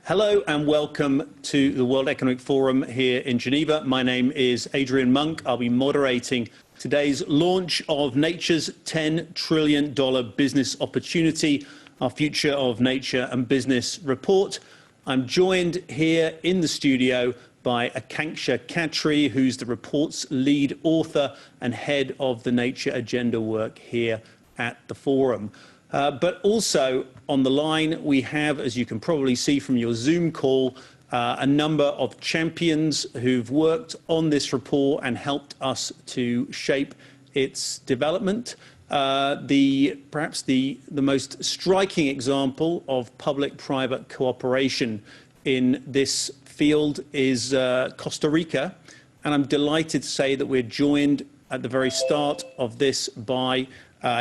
Hello and welcome to the World Economic Forum here in Geneva. My name is Adrian Monk. I'll be moderating today's launch of Nature's $10 trillion business opportunity, our Future of Nature and Business report. I'm joined here in the studio by Akanksha Khatri, who's the report's lead author and head of the Nature Agenda work here at the Forum. But also on the line, we have, as you can probably see from your Zoom call, a number of champions who've worked on this report and helped us to shape its development. Perhaps the most striking example of public-private cooperation in this field is Costa Rica. And I'm delighted to say that we're joined at the very start of this by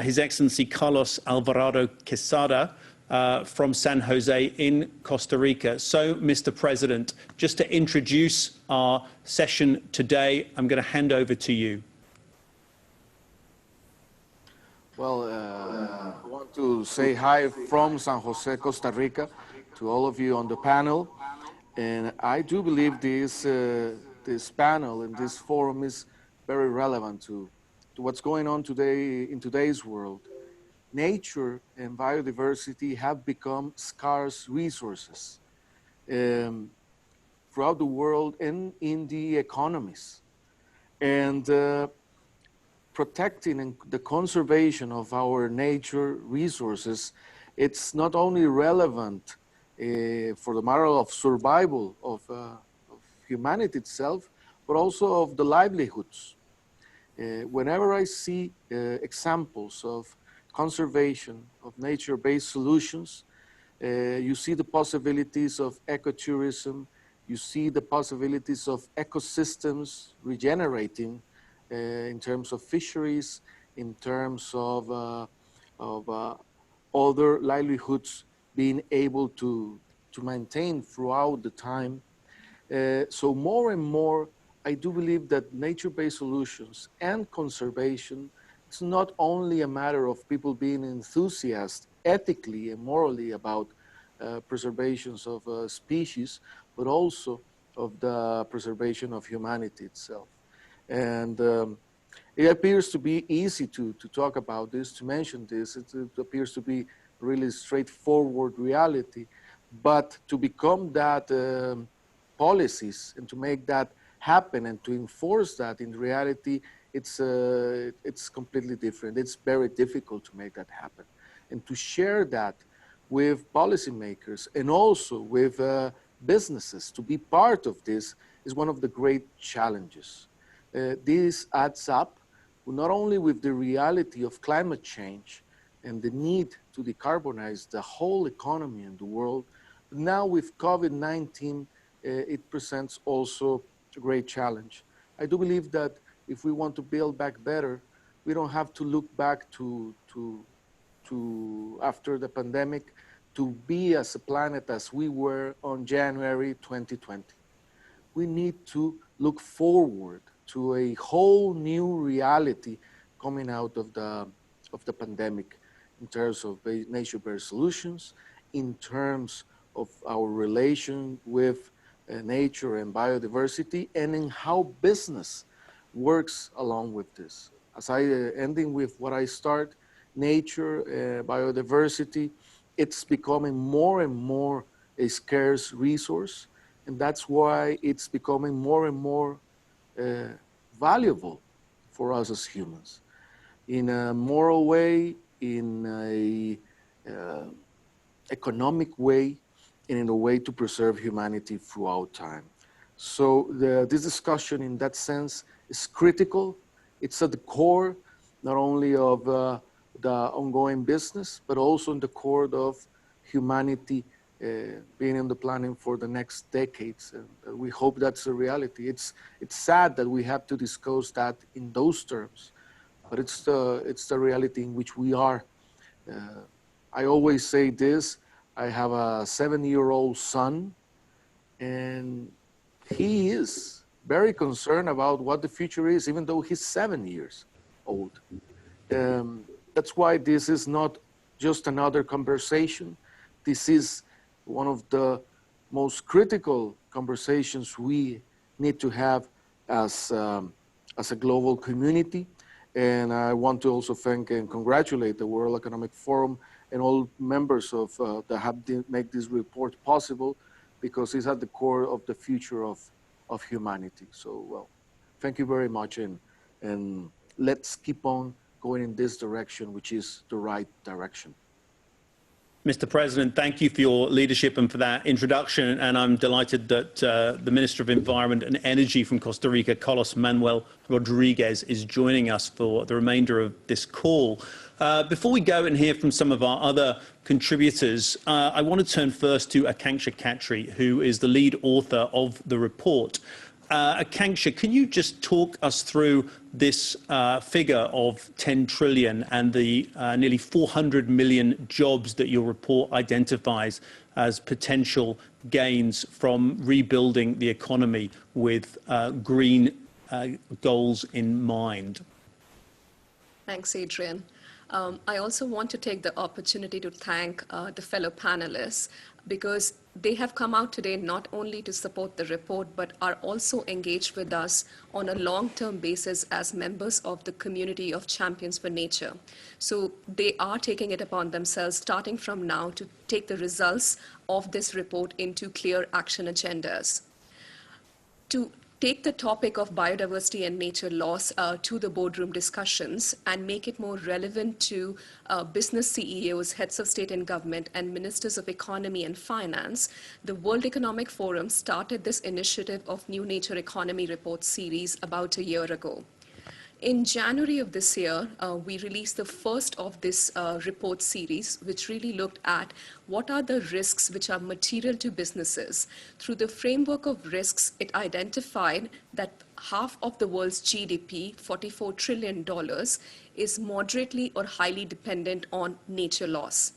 His Excellency Carlos Alvarado Quesada from San Jose in Costa Rica. So, Mr. President, just to introduce our session today, I'm going to hand over to you. Well, I want to say hi from San Jose, Costa Rica, to all of you on the panel. And I do believe this panel and this forum is very relevant to what's going on today in today's world. Nature and biodiversity have become scarce resources throughout the world and in the economies. And protecting and the conservation of our nature resources, it's not only relevant for the matter of survival of humanity itself, but also of the livelihoods. Whenever I see examples of conservation, of nature-based solutions, you see the possibilities of ecotourism, you see the possibilities of ecosystems regenerating in terms of fisheries, in terms of other livelihoods being able to maintain throughout the time. So more and more, I do believe that nature-based solutions and conservation, it's not only a matter of people being enthusiastic ethically and morally about preservations of species, but also of the preservation of humanity itself. And it appears to be easy to talk about this, to mention this. It appears to be really straightforward reality, but to become that policies and to make that happen and to enforce that in reality, it's completely different. It's very difficult to make that happen. And to share that with policymakers and also with businesses, to be part of this is one of the great challenges. This adds up not only with the reality of climate change and the need to decarbonize the whole economy in the world, but now with COVID-19, it presents also a great challenge. I do believe that if we want to build back better, we don't have to look back to after the pandemic to be as a planet as we were on January 2020. We need to look forward to a whole new reality coming out of the pandemic in terms of nature-based solutions, in terms of our relation with nature and biodiversity, and in how business works along with this. As I ending with what I start, nature, biodiversity, it's becoming more and more a scarce resource, and that's why it's becoming more and more valuable for us as humans. In a moral way, in a economic way, and in a way to preserve humanity throughout time. So this discussion in that sense is critical. It's at the core not only of the ongoing business, but also in the core of humanity being in the planning for the next decades. And we hope that's a reality. It's sad that we have to discuss that in those terms, but it's the reality in which we are. I always say this, I have a 7-year-old son, and he is very concerned about what the future is, even though he's 7 years old. That's why this is not just another conversation. This is one of the most critical conversations we need to have as a global community. And I want to also thank and congratulate the World Economic Forum and all members of that have make this report possible, because it's at the core of the future of humanity. So, well, thank you very much, and let's keep on going in this direction, which is the right direction. Mr. President, thank you for your leadership and for that introduction. And I'm delighted that the Minister of Environment and Energy from Costa Rica, Carlos Manuel Rodriguez, is joining us for the remainder of this call. Before we go and hear from some of our other contributors, I want to turn first to Akanksha Khatri, who is the lead author of the report. Akanksha, can you just talk us through this figure of 10 trillion and the nearly 400 million jobs that your report identifies as potential gains from rebuilding the economy with green goals in mind? Thanks, Adrian. I also want to take the opportunity to thank the fellow panelists, because they have come out today not only to support the report, but are also engaged with us on a long-term basis as members of the community of champions for nature. So they are taking it upon themselves, starting from now, to take the results of this report into clear action agendas. To take the topic of biodiversity and nature loss to the boardroom discussions and make it more relevant to business CEOs, heads of state and government, and ministers of economy and finance, the World Economic Forum started this initiative of New Nature Economy Report series about a year ago. In January of this year, we released the first of this report series, which really looked at what are the risks which are material to businesses. Through the framework of risks, it identified that half of the world's GDP, $44 trillion, is moderately or highly dependent on nature loss.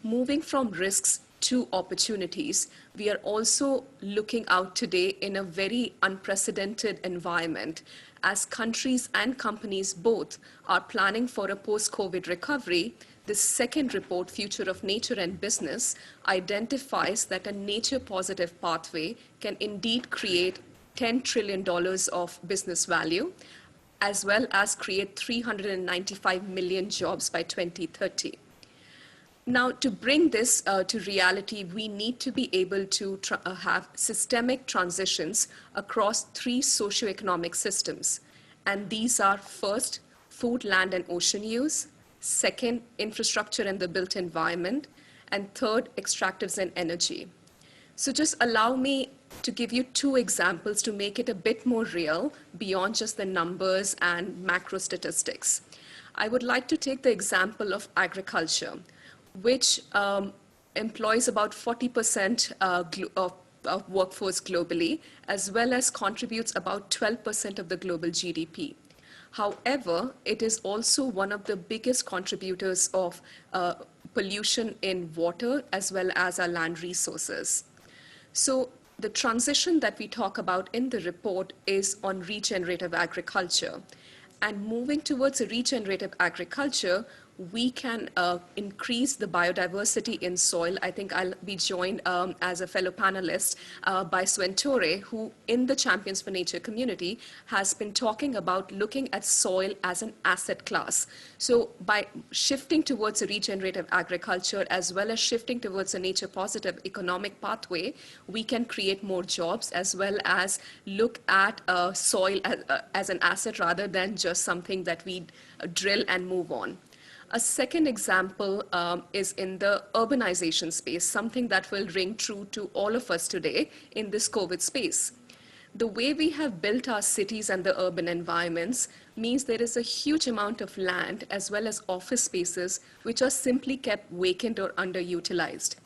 Moving from risks to opportunities, we are also looking out today in a very unprecedented environment, as countries and companies both are planning for a post-COVID recovery. The second report, Future of Nature and Business, identifies that a nature-positive pathway can indeed create $10 trillion of business value, as well as create 395 million jobs by 2030. Now, to bring this to reality, we need to be able to have systemic transitions across three socioeconomic systems. And these are, first, food, land, and ocean use; second, infrastructure and the built environment; and third, extractives and energy. So just allow me to give you two examples to make it a bit more real beyond just the numbers and macro statistics. I would like to take the example of agriculture, which employs about 40% of workforce globally, as well as contributes about 12% of the global GDP. However, it is also one of the biggest contributors of pollution in water, as well as our land resources. So the transition that we talk about in the report is on regenerative agriculture. And moving towards a regenerative agriculture, we can increase the biodiversity in soil. I think I'll be joined as a fellow panelist by Swen Torre, who in the Champions for Nature community has been talking about looking at soil as an asset class. So by shifting towards a regenerative agriculture, as well as shifting towards a nature positive economic pathway, we can create more jobs, as well as look at soil as an asset rather than just something that we drill and move on. A second example is in the urbanization space, something that will ring true to all of us today in this COVID space. The way we have built our cities and the urban environments means there is a huge amount of land as well as office spaces which are simply kept vacant or underutilized.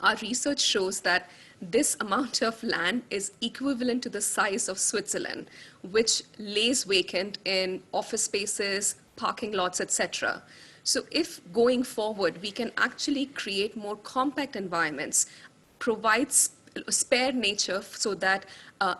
Our research shows that this amount of land is equivalent to the size of Switzerland, which lays vacant in office spaces, parking lots, etc. So if going forward, we can actually create more compact environments, provide spare nature so that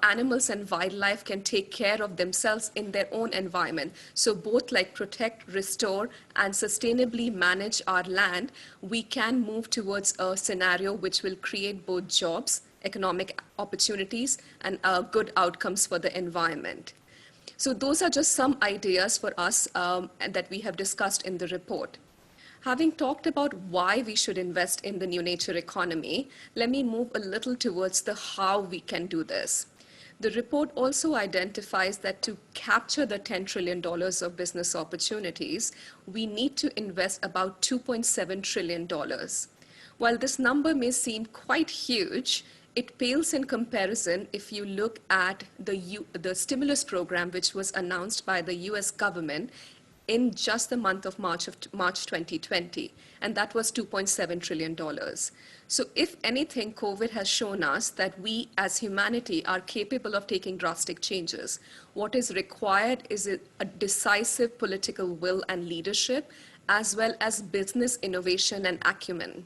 animals and wildlife can take care of themselves in their own environment. So both like protect, restore, and sustainably manage our land, we can move towards a scenario which will create both jobs, economic opportunities, and good outcomes for the environment. So those are just some ideas for us and that we have discussed in the report. Having talked about why we should invest in the new nature economy, let me move a little towards the how we can do this. The report also identifies that to capture the $10 trillion of business opportunities, we need to invest about $2.7 trillion. While this number may seem quite huge, it pales in comparison if you look at the stimulus program which was announced by the US government in just the month of March 2020, and that was $2.7 trillion. So if anything, COVID has shown us that we as humanity are capable of taking drastic changes. What is required is a decisive political will and leadership, as well as business innovation and acumen.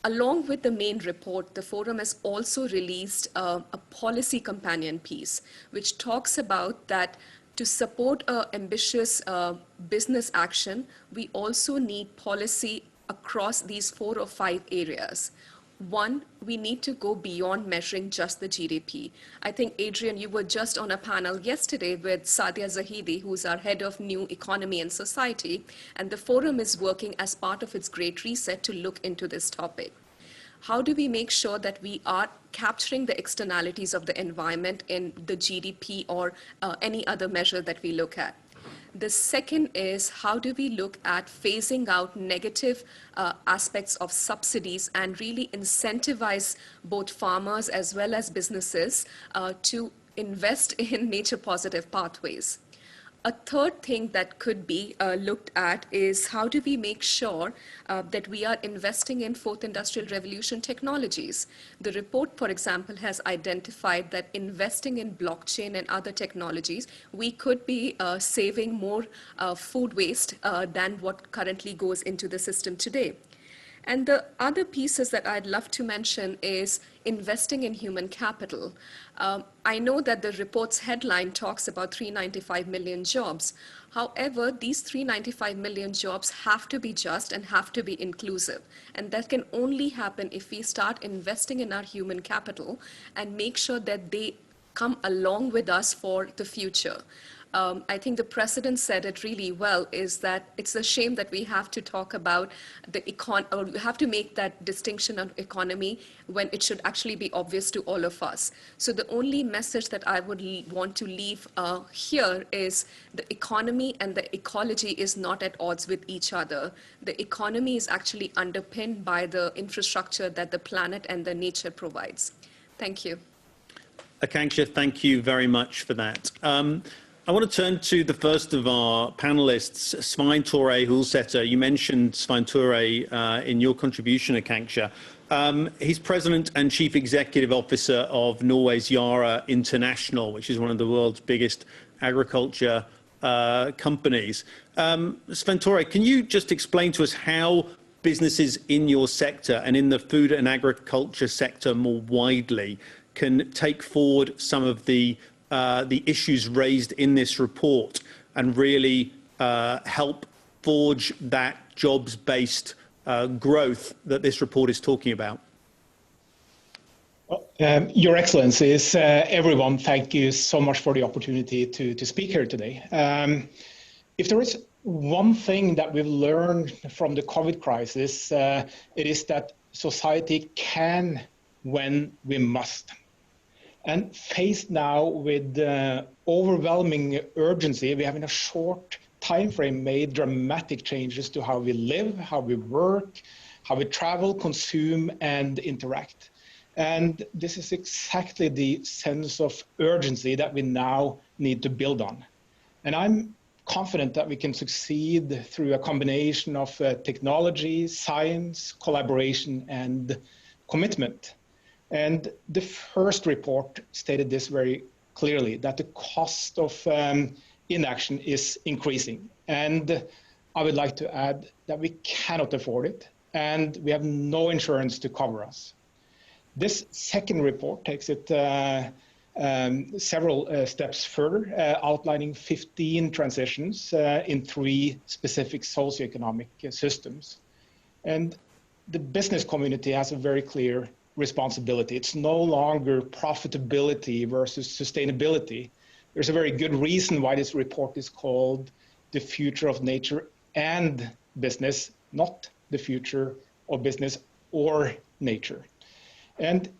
Along with the main report, the forum has also released a policy companion piece, which talks about that to support ambitious business action, we also need policy across these 4 or 5 areas. One, we need to go beyond measuring just the GDP. I think, Adrian, you were just on a panel yesterday with Sadia Zahidi, who's our head of New Economy and Society, and the forum is working as part of its Great Reset to look into this topic. How do we make sure that we are capturing the externalities of the environment in the GDP or any other measure that we look at? The second is, how do we look at phasing out negative aspects of subsidies and really incentivize both farmers as well as businesses to invest in nature positive pathways? A third thing that could be looked at is how do we make sure that we are investing in fourth industrial revolution technologies. The report, for example, has identified that investing in blockchain and other technologies, we could be saving more food waste than what currently goes into the system today. And the other pieces that I'd love to mention is investing in human capital. I know that the report's headline talks about 395 million jobs. However, these 395 million jobs have to be just and have to be inclusive. And that can only happen if we start investing in our human capital and make sure that they come along with us for the future. I think the president said it really well, is that it's a shame that we have to talk about or we have to make that distinction of economy when it should actually be obvious to all of us. So the only message that I would want to leave here is the economy and the ecology is not at odds with each other. The economy is actually underpinned by the infrastructure that the planet and the nature provides. Thank you. Akanksha, thank you very much for that. I want to turn to the first of our panelists, Svein Tore Hulsetter. You mentioned Svein Tore in your contribution, Akanksha. He's President and Chief Executive Officer of Norway's Yara International, which is one of the world's biggest agriculture companies. Svein Tore, can you just explain to us how businesses in your sector and in the food and agriculture sector more widely can take forward some of the issues raised in this report and really help forge that jobs-based growth that this report is talking about? Well, Your Excellencies, everyone, thank you so much for the opportunity to speak here today. If there is one thing that we've learned from the COVID crisis, it is that society can when we must. And faced now with overwhelming urgency, we have in a short time frame made dramatic changes to how we live, how we work, how we travel, consume, and interact. And this is exactly the sense of urgency that we now need to build on. And I'm confident that we can succeed through a combination of technology, science, collaboration, and commitment. And the first report stated this very clearly, that the cost of inaction is increasing. And I would like to add that we cannot afford it, and we have no insurance to cover us. This second report takes it several steps further, outlining 15 transitions in 3 specific socioeconomic systems. And the business community has a very clear responsibility. It's no longer profitability versus sustainability. There's a very good reason why this report is called The Future of Nature and Business, not the future of business or nature. And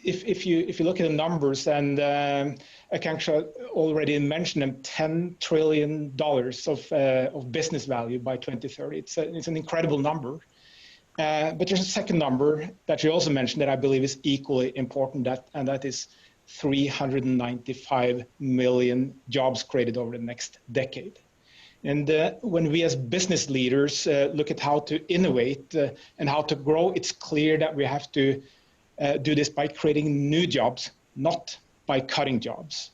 if you look at the numbers, and Akanksha already mentioned them, $10 trillion of business value by 2030. It's an incredible number. But there's a second number that you also mentioned that I believe is equally important, and that is 395 million jobs created over the next decade. And when we as business leaders look at how to innovate and how to grow, it's clear that we have to do this by creating new jobs, not by cutting jobs.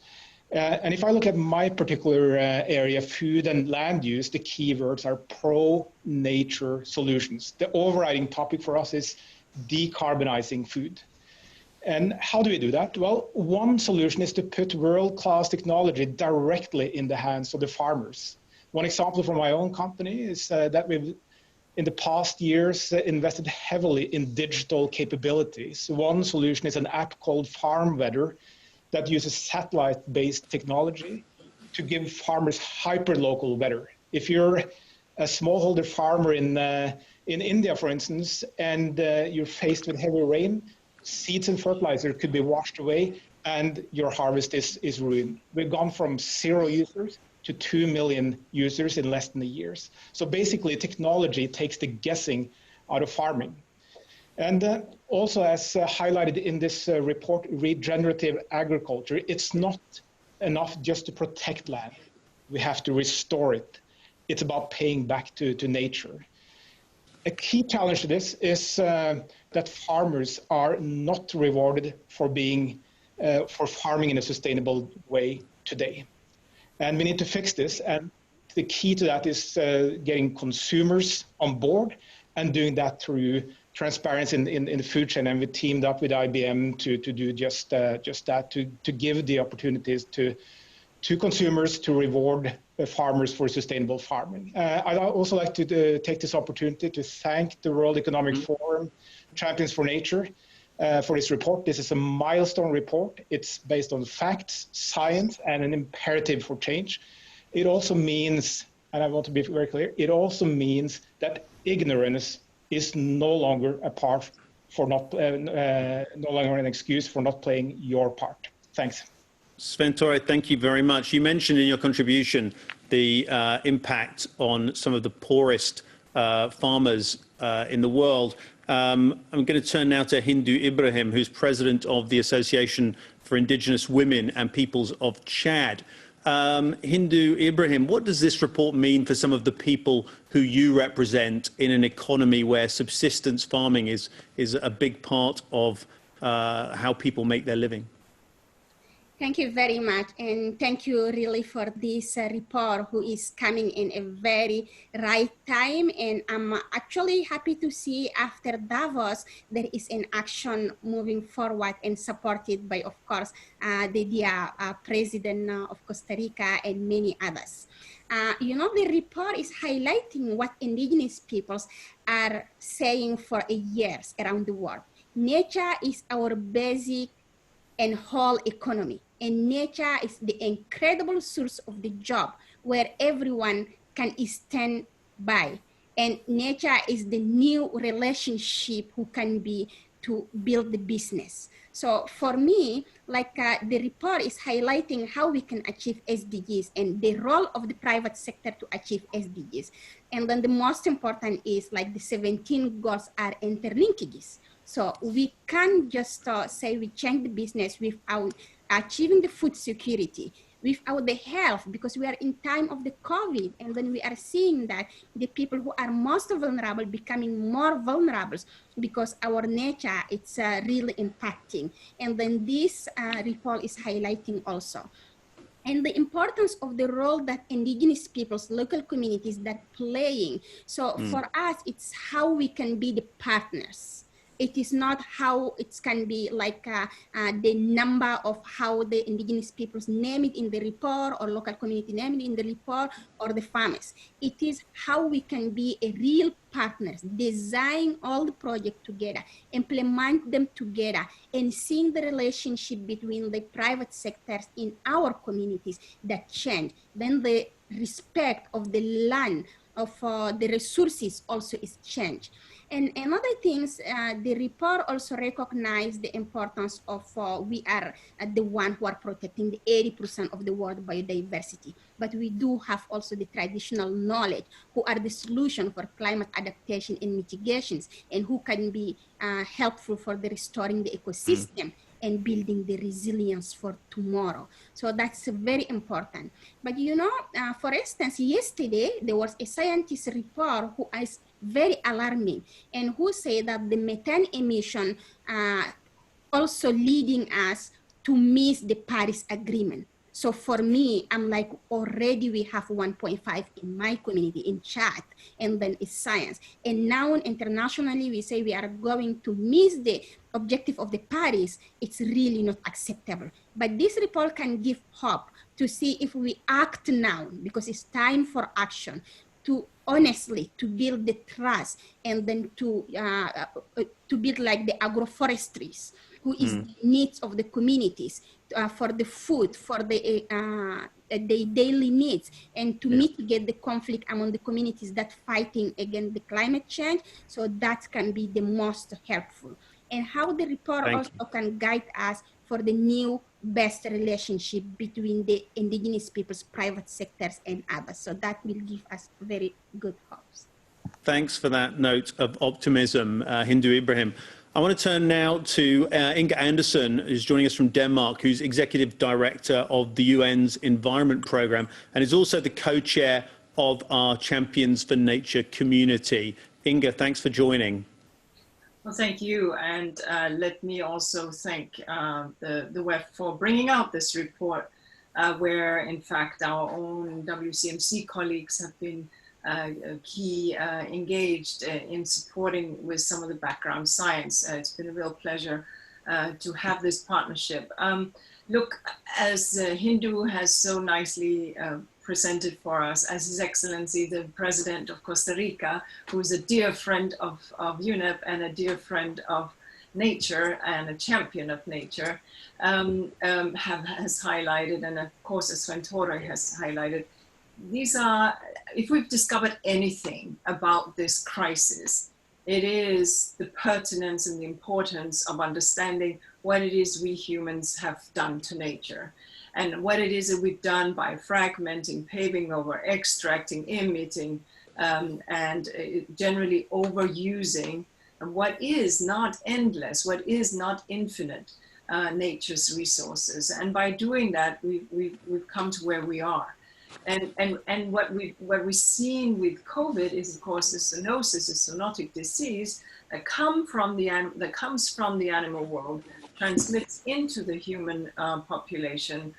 And if I look at my particular area, food and land use, the keywords are pro-nature solutions. The overriding topic for us is decarbonizing food. And how do we do that? Well, one solution is to put world-class technology directly in the hands of the farmers. One example from my own company is that we've, in the past years, invested heavily in digital capabilities. One solution is an app called Farm Weather that uses satellite-based technology to give farmers hyper-local weather. If you're a smallholder farmer in India, for instance, and you're faced with heavy rain, seeds and fertilizer could be washed away and your harvest is ruined. We've gone from 0 users to 2 million users in less than a year. So basically, technology takes the guessing out of farming. And also, as highlighted in this report, regenerative agriculture, it's not enough just to protect land. We have to restore it. It's about paying back to nature. A key challenge to this is that farmers are not rewarded for farming in a sustainable way today. And we need to fix this. And the key to that is getting consumers on board and doing that through transparency in the food chain. And we teamed up with IBM to do just that, to give the opportunities to consumers to reward farmers for sustainable farming. I'd also like to take this opportunity to thank the World Economic Forum, Champions for Nature, for this report. This is a milestone report. It's based on facts, science, and an imperative for change. It also means, and I want to be very clear, it also means that ignorance is no longer no longer an excuse for not playing your part. Thanks. Sven Tore, thank you very much. You mentioned in your contribution the impact on some of the poorest farmers in the world. I'm going to turn now to Hindu Ibrahim, who's president of the Association for Indigenous Women and Peoples of Chad. Hindu Ibrahim, what does this report mean for some of the people who you represent in an economy where subsistence farming is a big part of how people make their living? Thank you very much. And thank you really for this report, who is coming in a very right time. And I'm actually happy to see after Davos, there is an action moving forward and supported by, of course, the president of Costa Rica and many others. The report is highlighting what indigenous peoples are saying for years around the world. Nature is our basic and whole economy. And nature is the incredible source of the job where everyone can stand by. And nature is the new relationship who can be to build the business. So for me, the report is highlighting how we can achieve SDGs and the role of the private sector to achieve SDGs. And then the most important is the 17 goals are interlinkages. So we can't just say we change the business without achieving the food security, without the health, because we are in time of the COVID, and then we are seeing that the people who are most vulnerable becoming more vulnerable because our nature, it's really impacting. And then this report is highlighting also. And the importance of the role that indigenous peoples, local communities that playing. So for us, it's how we can be the partners. It is not how it can be like the number of how the indigenous peoples name it in the report or local community name it in the report or the farmers. It is how we can be a real partners, design all the projects together, implement them together, and seeing the relationship between the private sectors in our communities that change. Then the respect of the land, of the resources also is changed. And another things, the report also recognize the importance of we are the one who are protecting the 80% of the world biodiversity, but we do have also the traditional knowledge who are the solution for climate adaptation and mitigations, and who can be helpful for the restoring the ecosystem and building the resilience for tomorrow. So that's very important. But you know, for instance, yesterday there was a scientist report who is very alarming and who say that the methane emission also leading us to miss the Paris Agreement. So for me, I'm like, already we have 1.5 in my community in Chad, and then it's science. And now internationally, we say we are going to miss the objective of the Paris. It's really not acceptable. But this report can give hope to see if we act now, because it's time for action, to honestly to build the trust, and then to build like the agroforestries, who is the needs of the communities for the food, for the daily needs, and to mitigate the conflict among the communities that fighting against the climate change. So that can be the most helpful. And how the report also can guide us for the new best relationship between the indigenous peoples, private sectors, and others. So that will give us very good hopes. Thanks for that note of optimism, Hindu Ibrahim. I want to turn now to Inga Anderson, who's joining us from Denmark, who's Executive Director of the UN's Environment Programme and is also the co-chair of our Champions for Nature community. Inga, thanks for joining. Well, thank you. And let me also thank the WEF for bringing out this report, where, in fact, our own WCMC colleagues have been key engaged in supporting with some of the background science. It's been a real pleasure to have this partnership. Look, as Hindu has so nicely presented for us, as His Excellency the President of Costa Rica, who is a dear friend of UNEP and a dear friend of nature and a champion of nature, has highlighted, and of course as Svein Tore has highlighted, these are, if we've discovered anything about this crisis, it is the pertinence and the importance of understanding what it is we humans have done to nature, and what it is that we've done by fragmenting, paving over, extracting, emitting, and generally overusing what is not endless, what is not infinite, nature's resources. And by doing that, we've come to where we are. And what we're seeing with COVID is, of course, the zoonosis, a zoonotic disease that comes from the animal world, transmits into the human population.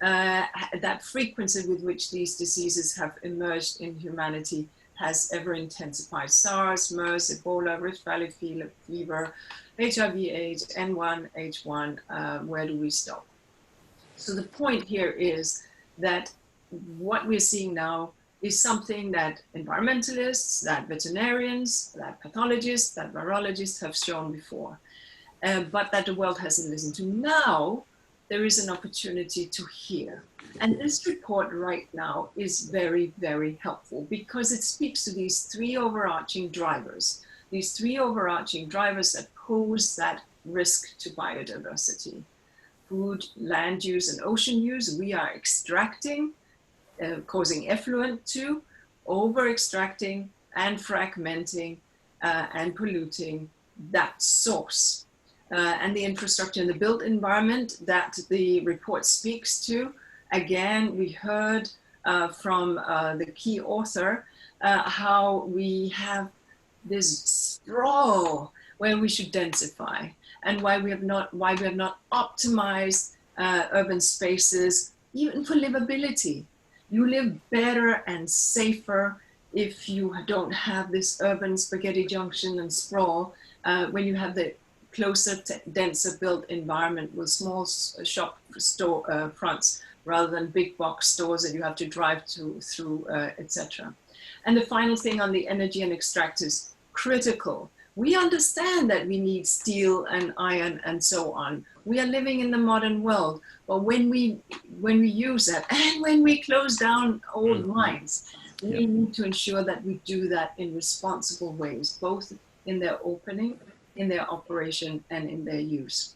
That frequency with which these diseases have emerged in humanity has ever intensified. SARS, MERS, Ebola, Rift Valley fever, HIV/AIDS, N1H1. Where do we stop? So the point here is that what we're seeing now is something that environmentalists, that veterinarians, that pathologists, that virologists have shown before, but that the world hasn't listened to. Now, there is an opportunity to hear. And this report right now is very, very helpful because it speaks to these three overarching drivers that pose that risk to biodiversity. Food, land use, and ocean use. We are extracting, causing effluent to, over-extracting and fragmenting and polluting that source. And the infrastructure and the built environment that the report speaks to. Again, we heard from the key author how we have this sprawl where we should densify, and why we have not optimized urban spaces even for livability. You live better and safer if you don't have this urban spaghetti junction and sprawl, when you have the closer, denser built environment with small shop store fronts rather than big box stores that you have to drive through, etc. And the final thing on the energy and extractives, critical. We understand that we need steel and iron and so on. We are living in the modern world, but when we use that and when we close down old mines, we need to ensure that we do that in responsible ways, both in their opening, in their operation, and in their use.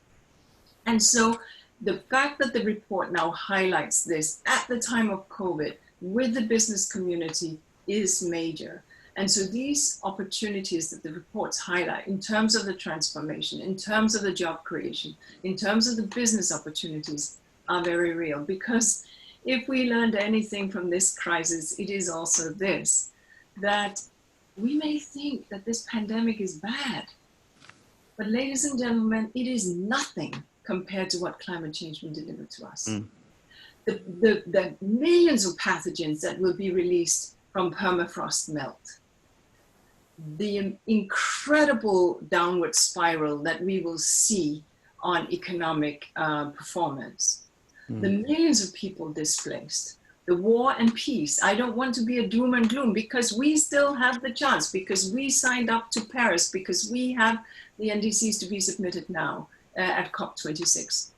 And so the fact that the report now highlights this at the time of COVID with the business community is major. And so these opportunities that the reports highlight in terms of the transformation, in terms of the job creation, in terms of the business opportunities are very real. Because if we learned anything from this crisis, it is also this, that we may think that this pandemic is bad, but ladies and gentlemen, it is nothing compared to what climate change will deliver to us. The millions of pathogens that will be released from permafrost melt, the incredible downward spiral that we will see on economic performance, the millions of people displaced, the war and peace. I don't want to be a doom and gloom because we still have the chance, because we signed up to Paris, because we have the NDCs to be submitted now at COP26.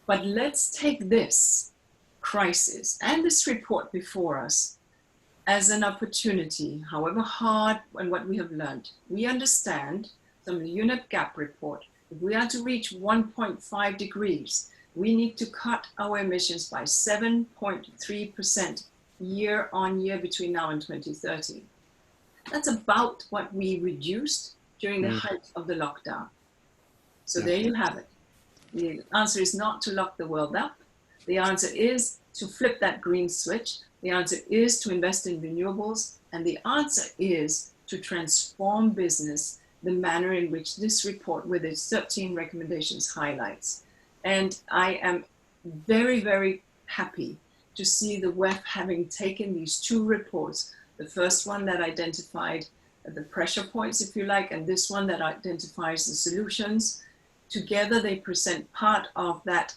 But let's take this crisis and this report before us as an opportunity, however hard and what we have learned. We understand from the UNEP GAP report, if we are to reach 1.5 degrees, we need to cut our emissions by 7.3% year on year between now and 2030. That's about what we reduced during the height of the lockdown. So there you have it. The answer is not to lock the world up. The answer is to flip that green switch. The answer is to invest in renewables. And the answer is to transform business the manner in which this report with its 13 recommendations highlights. And I am very, very happy to see the WEF having taken these two reports, the first one that identified the pressure points, if you like, and this one that identifies the solutions. Together they present part of that,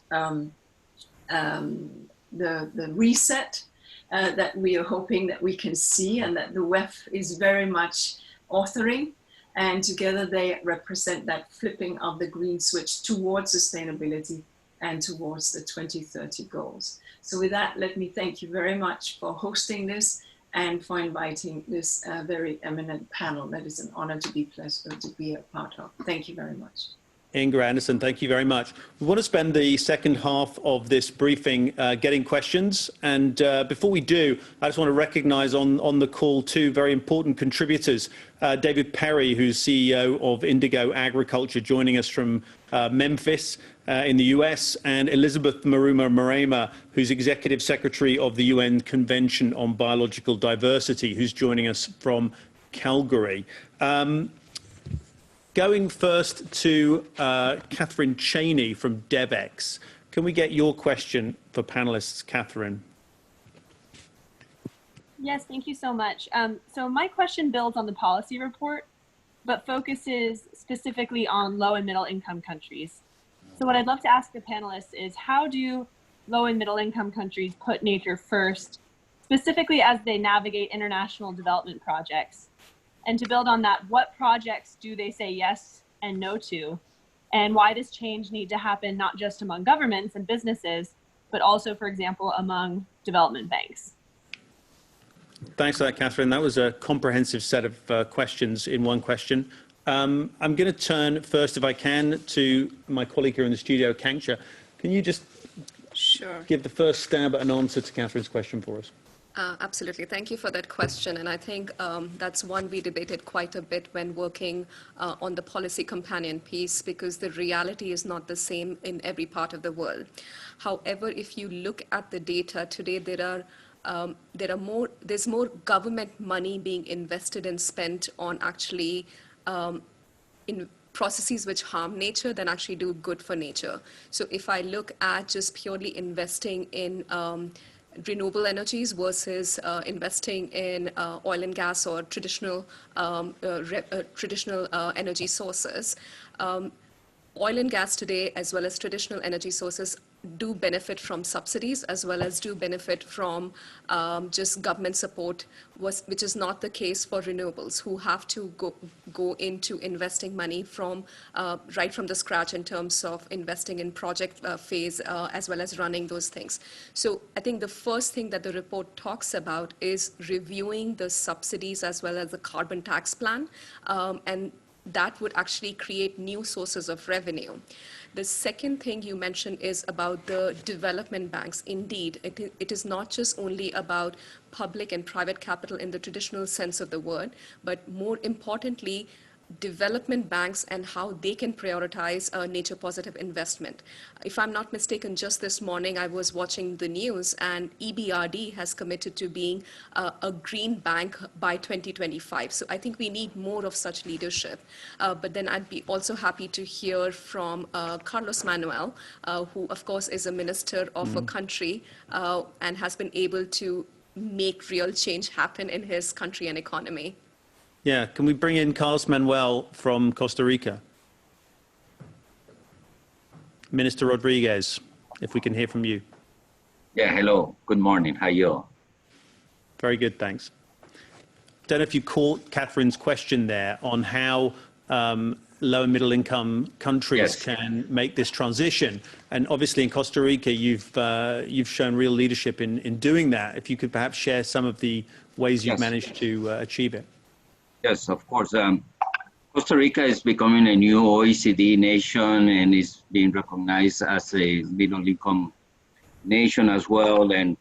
the reset that we are hoping that we can see and that the WEF is very much authoring. And together they represent that flipping of the green switch towards sustainability and towards the 2030 goals. So with that, let me thank you very much for hosting this and for inviting this very eminent panel that is an honor to be a part of. Thank you very much. Inga Anderson, thank you very much. We want to spend the second half of this briefing getting questions. And before we do, I just want to recognize on the call two very important contributors. David Perry, who's CEO of Indigo Agriculture, joining us from Memphis in the US, and Elizabeth Maruma-Marema, who's Executive Secretary of the UN Convention on Biological Diversity, who's joining us from Calgary. Going first to Catherine Cheney from DevEx. Can we get your question for panelists, Catherine? Yes, thank you so much. So my question builds on the policy report, but focuses specifically on low and middle income countries. So what I'd love to ask the panelists is, how do low and middle income countries put nature first, specifically as they navigate international development projects? And to build on that, what projects do they say yes and no to? And why does change need to happen not just among governments and businesses, but also, for example, among development banks? Thanks for that, Catherine. That was a comprehensive set of questions in one question. I'm going to turn first, if I can, to my colleague here in the studio, Kanksha. Can you just give the first stab at an answer to Catherine's question for us? Absolutely. Thank you for that question. And I think that's one we debated quite a bit when working on the policy companion piece, because the reality is not the same in every part of the world. However, if you look at the data today, there's more government money being invested and spent on actually in processes which harm nature than actually do good for nature. So if I look at just purely investing in renewable energies versus investing in oil and gas or traditional energy sources. Oil and gas today, as well as traditional energy sources, do benefit from subsidies as well as do benefit from just government support, which is not the case for renewables, who have to go into investing money from right from the scratch in terms of investing in project phase as well as running those things. So I think the first thing that the report talks about is reviewing the subsidies as well as the carbon tax plan, and that would actually create new sources of revenue. The second thing you mentioned is about the development banks. Indeed, it is not just only about public and private capital in the traditional sense of the word, but more importantly, development banks and how they can prioritize nature positive investment. If I'm not mistaken, just this morning I was watching the news and EBRD has committed to being a green bank by 2025. So I think we need more of such leadership. But then I'd be also happy to hear from Carlos Manuel, who of course is a minister of a country and has been able to make real change happen in his country and economy. Yeah, can we bring in Carlos Manuel from Costa Rica? Minister Rodriguez, if we can hear from you. Yeah, hello. Good morning. How are you? Very good, thanks. Don't know if you caught Catherine's question there on how low and middle income countries can make this transition. And obviously in Costa Rica, you've shown real leadership in doing that. If you could perhaps share some of the ways you've managed to achieve it. Yes, of course. Costa Rica is becoming a new OECD nation and is being recognized as a middle-income nation as well, and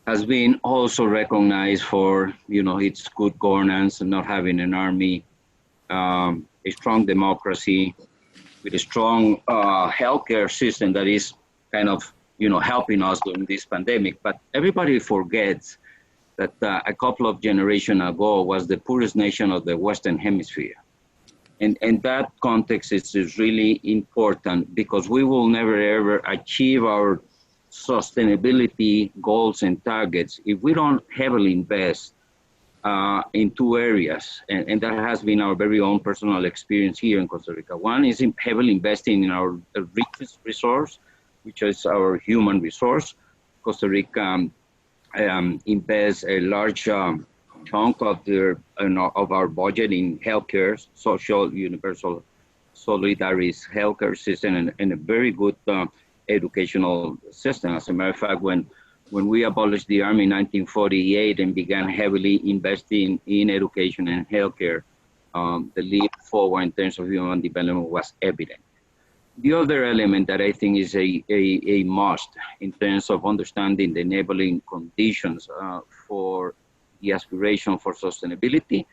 has been also recognized for, its good governance and not having an army, a strong democracy, with a strong healthcare system that is kind of, helping us during this pandemic. But everybody forgets that a couple of generations ago was the poorest nation of the Western Hemisphere. And that context is really important because we will never ever achieve our sustainability goals and targets if we don't heavily invest in two areas. And that has been our very own personal experience here in Costa Rica. One is in heavily investing in our richest resource, which is our human resource. Costa Rica invest a large chunk of our budget in healthcare, social, universal, solidarity healthcare system, and a very good educational system. As a matter of fact, when we abolished the army in 1948 and began heavily investing in education and healthcare, the leap forward in terms of human development was evident. The other element that I think is a must in terms of understanding the enabling conditions for the aspiration for sustainability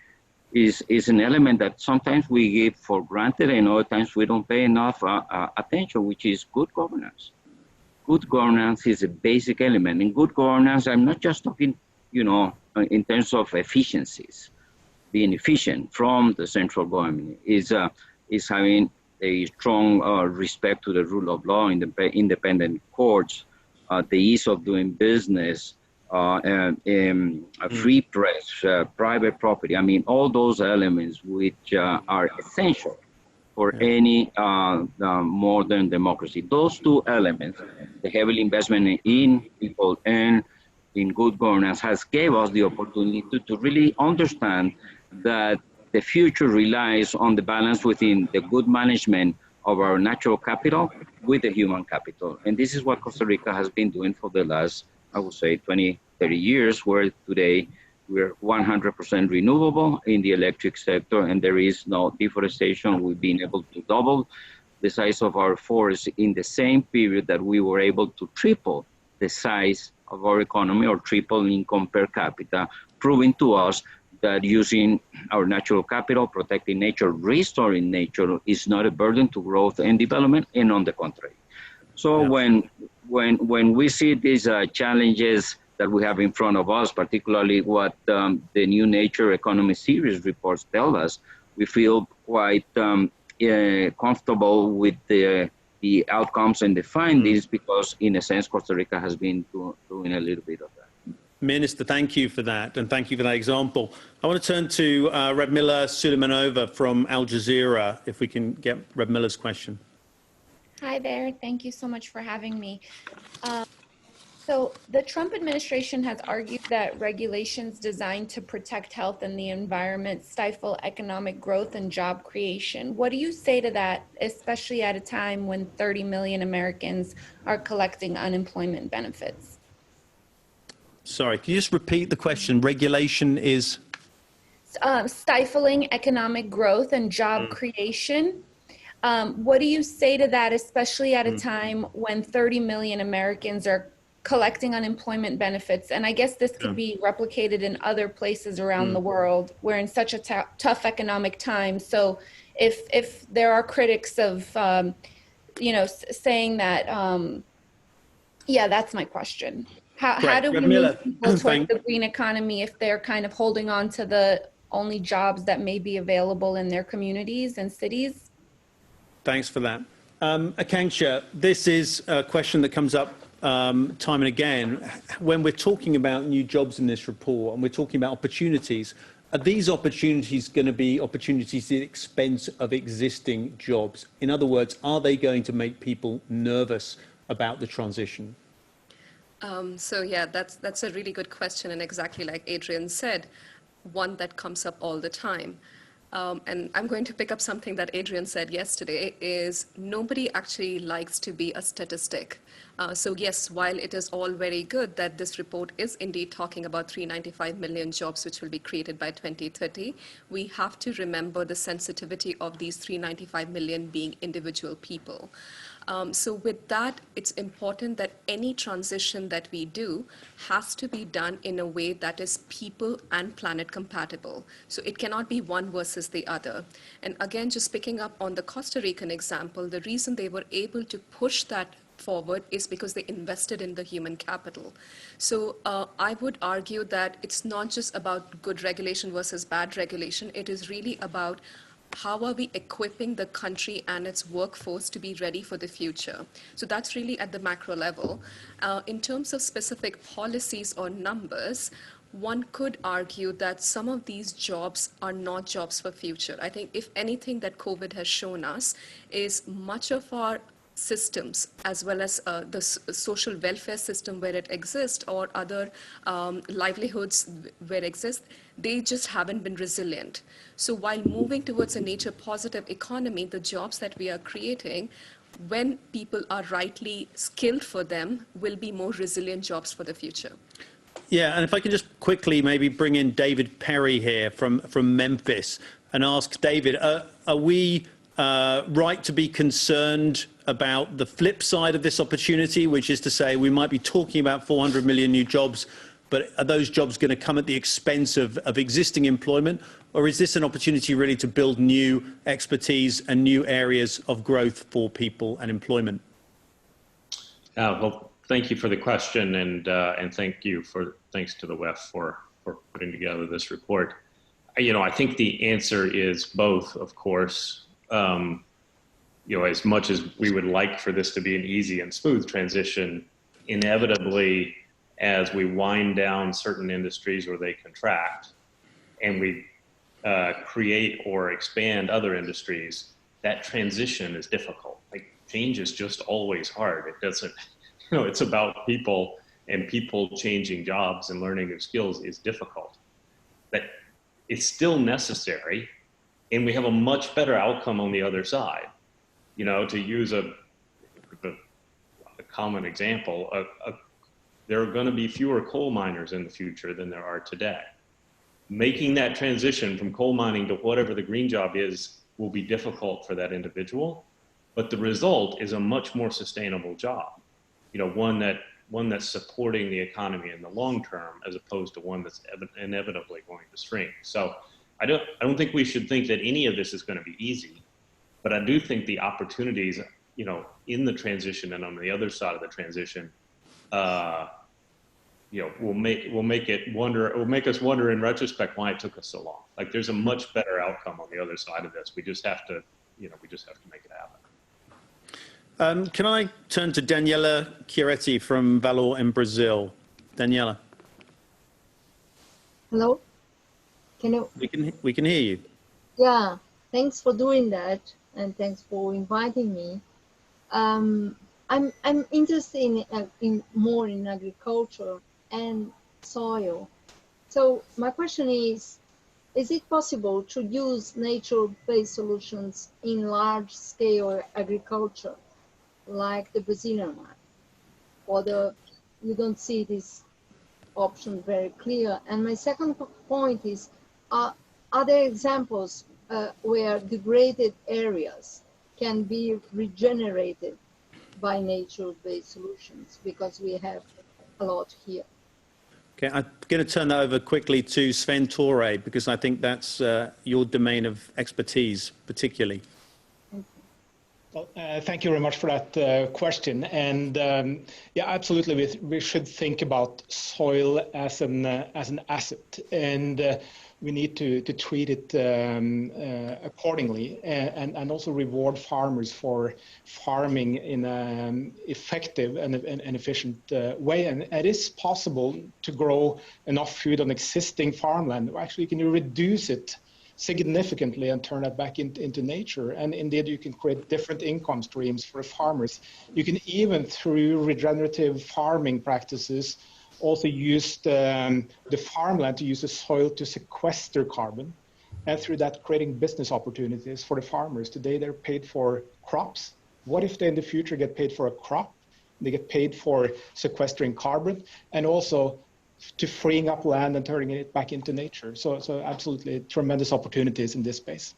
is an element that sometimes we give for granted and other times we don't pay enough attention, which is good governance. Good governance is a basic element. In good governance, I'm not just talking, in terms of efficiencies. Being efficient from the central government is having a strong respect to the rule of law, independent courts, the ease of doing business, a free press, private property. I mean, all those elements which are essential for any modern democracy. Those two elements, the heavy investment in people and in good governance, has gave us the opportunity to really understand that the future relies on the balance within the good management of our natural capital with the human capital. And this is what Costa Rica has been doing for the last, I would say, 20, 30 years, where today we're 100% renewable in the electric sector and there is no deforestation. We've been able to double the size of our forests in the same period that we were able to triple the size of our economy or triple income per capita, proving to us that using our natural capital, protecting nature, restoring nature is not a burden to growth and development, and on the contrary. So when we see these challenges that we have in front of us, particularly what the new Nature Economy Series reports tell us, we feel quite comfortable with the the outcomes and the findings, because in a sense, Costa Rica has been doing a little bit of that. Minister, thank you for that, and thank you for that example. I want to turn to Radmila Suleimanova from Al Jazeera, if we can get Radmila's question. Hi there. Thank you so much for having me. So the Trump administration has argued that regulations designed to protect health and the environment stifle economic growth and job creation. What do you say to that, especially at a time when 30 million Americans are collecting unemployment benefits? Sorry, can you just repeat the question? Regulation is? Stifling economic growth and job creation. What do you say to that, especially at a time when 30 million Americans are collecting unemployment benefits? And I guess this could be replicated in other places around the world. We're in such a tough economic time. So if there are critics of, saying that, yeah, that's my question. How do we move people toward the green economy if they're kind of holding on to the only jobs that may be available in their communities and cities? Thanks for that. Akanksha, this is a question that comes up time and again. When we're talking about new jobs in this report and we're talking about opportunities, are these opportunities going to be opportunities at the expense of existing jobs? In other words, are they going to make people nervous about the transition? So yeah, that's a really good question, and exactly like Adrian said, one that comes up all the time. And I'm going to pick up something that Adrian said yesterday, is nobody actually likes to be a statistic. So yes, while it is all very good that this report is indeed talking about 395 million jobs which will be created by 2030, we have to remember the sensitivity of these 395 million being individual people. So with that, it's important that any transition that we do has to be done in a way that is people and planet compatible. So it cannot be one versus the other. And again, just picking up on the Costa Rican example, the reason they were able to push that forward is because they invested in the human capital. So I would argue that it's not just about good regulation versus bad regulation. It is really about how are we equipping the country and its workforce to be ready for the future? So that's really at the macro level. In terms of specific policies or numbers, one could argue that some of these jobs are not jobs for future. I think if anything that COVID has shown us is much of our systems, as well as the social welfare system where it exists, or other livelihoods where it exists, they just haven't been resilient. So while moving towards a nature positive economy, the jobs that we are creating, when people are rightly skilled for them, will be more resilient jobs for the future. Yeah, and if I can just quickly maybe bring in David Perry here from Memphis and ask David, are we right to be concerned about the flip side of this opportunity, which is to say we might be talking about 400 million new jobs, but are those jobs going to come at the expense of existing employment? Or is this an opportunity really to build new expertise and new areas of growth for people and employment? Well, thank you for the question, and thanks to the WEF for putting together this report. I think the answer is both, of course. As much as we would like for this to be an easy and smooth transition, inevitably, as we wind down certain industries or they contract, and we create or expand other industries, that transition is difficult. Like, change is just always hard. It doesn't, it's about people, and people changing jobs and learning new skills is difficult. But it's still necessary, and we have a much better outcome on the other side. To use a common example, there are going to be fewer coal miners in the future than there are today. Making that transition from coal mining to whatever the green job is will be difficult for that individual, but the result is a much more sustainable job. One that's supporting the economy in the long term, as opposed to one that's inevitably going to shrink. So I don't think we should think that any of this is going to be easy, but I do think the opportunities, in the transition and on the other side of the transition, will make us wonder in retrospect why it took us so long. Like, there's a much better outcome on the other side of this. We just have to, make it happen. Can I turn to Daniela Chiaretti from Valor in Brazil? Daniela. Hello? Can you? We can hear you. Yeah, thanks for doing that, and thanks for inviting me. I'm interested in more in agriculture and soil. So my question is it possible to use nature-based solutions in large-scale agriculture, like the Brazilian one? Or you don't see this option very clear? And my second point is, are there examples where degraded areas can be regenerated by nature-based solutions? Because we have a lot here. Okay, I'm going to turn that over quickly to Sven Torre, because I think that's your domain of expertise, particularly. Well, thank you very much for that question. And yeah, absolutely, we should think about soil as an asset, and we need to treat it accordingly, and also reward farmers for farming in an effective and efficient way. And it is possible to grow enough food on existing farmland. Actually, you can reduce it significantly and turn that back into nature. And indeed, you can create different income streams for farmers. You can even, through regenerative farming practices, also use the farmland to use the soil to sequester carbon, and through that creating business opportunities for the farmers. Today they're paid for crops. What if they in the future get paid for a crop? They get paid for sequestering carbon, and also to freeing up land and turning it back into nature. So absolutely tremendous opportunities in this space.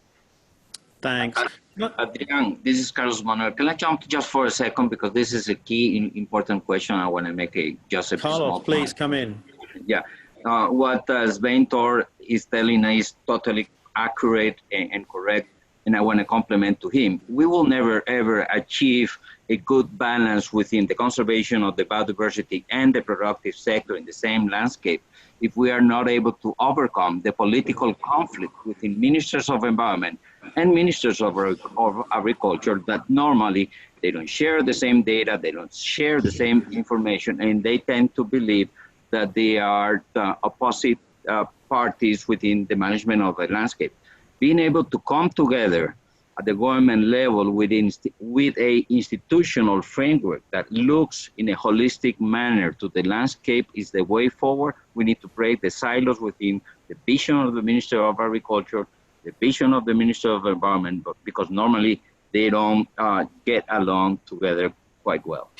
Thanks. Adrian, this is Carlos Manuel. Can I jump just for a second, because this is a key important question. I want to make just a Carlos, small please point. Come in. Yeah, what Sven Torre is telling is totally accurate and correct, and I want to compliment to him. We will never ever achieve a good balance within the conservation of the biodiversity and the productive sector in the same landscape if we are not able to overcome the political conflict within ministers of environment and ministers of agriculture, that normally they don't share the same data, they don't share the same information, and they tend to believe that they are the opposite parties within the management of the landscape. Being able to come together at the government level with a institutional framework that looks in a holistic manner to the landscape is the way forward. We need to break the silos within the vision of the Minister of Agriculture, the vision of the Minister of Environment, but because normally they don't get along together quite well.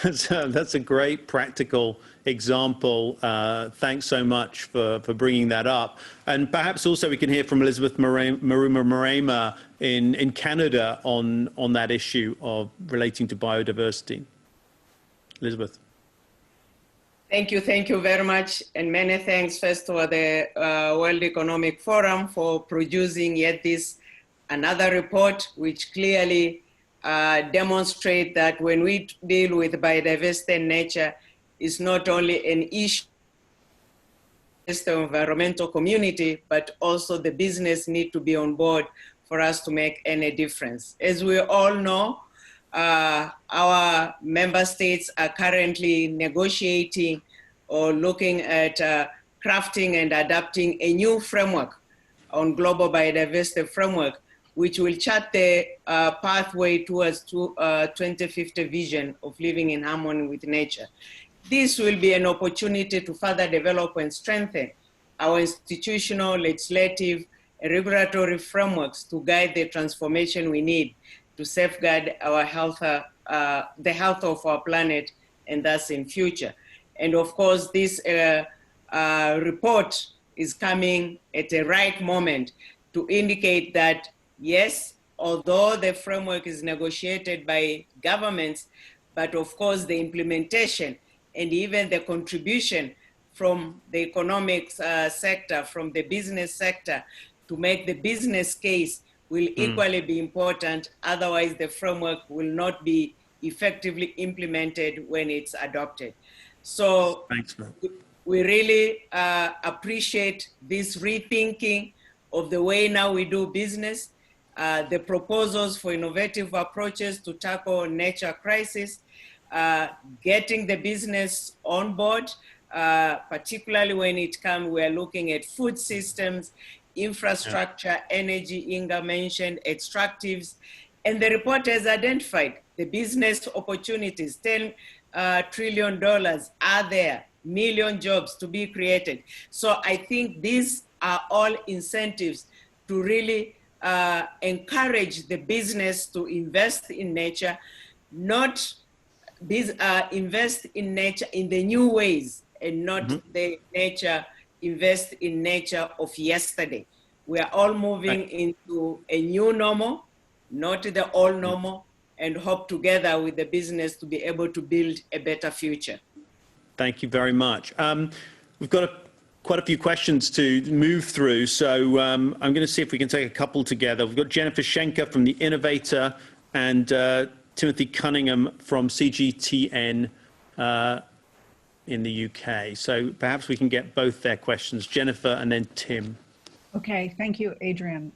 That's a great practical example. Thanks so much for bringing that up. And perhaps also we can hear from Elizabeth Maruma in Canada on that issue of relating to biodiversity. Elizabeth. Thank you very much, and many thanks first to the World Economic Forum for producing yet this another report, which clearly demonstrate that when we deal with biodiversity and nature, it's not only an issue of the environmental community, but also the business need to be on board for us to make any difference. As we all know, our member states are currently negotiating or looking at crafting and adapting a new framework on global biodiversity framework, which will chart the pathway towards 2050 vision of living in harmony with nature. This will be an opportunity to further develop and strengthen our institutional, legislative, and regulatory frameworks to guide the transformation we need to safeguard our health, the health of our planet, and thus in future. And of course, this report is coming at the right moment to indicate that, yes, although the framework is negotiated by governments, but of course the implementation and even the contribution from the economic sector, from the business sector, to make the business case will equally be important. Otherwise, the framework will not be effectively implemented when it's adopted. So thanks, man. We really appreciate this rethinking of the way now we do business. the proposals for innovative approaches to tackle nature crisis, getting the business on board, particularly when it comes, we're looking at food systems, infrastructure, energy, Inga mentioned, extractives, and the report has identified the business opportunities, $10 trillion are there, million jobs to be created. So I think these are all incentives to really encourage the business to invest in nature, not invest in nature in the new ways and not the nature, invest in nature of yesterday. We are all moving into a new normal, not the old normal, and hope together with the business to be able to build a better future. Thank you very much. We've got quite a few questions to move through, so I'm going to see if we can take a couple together. We've got Jennifer Schenker from The Innovator and Timothy Cunningham from CGTN in the UK. So perhaps we can get both their questions, Jennifer and then Tim. Okay, thank you, Adrian.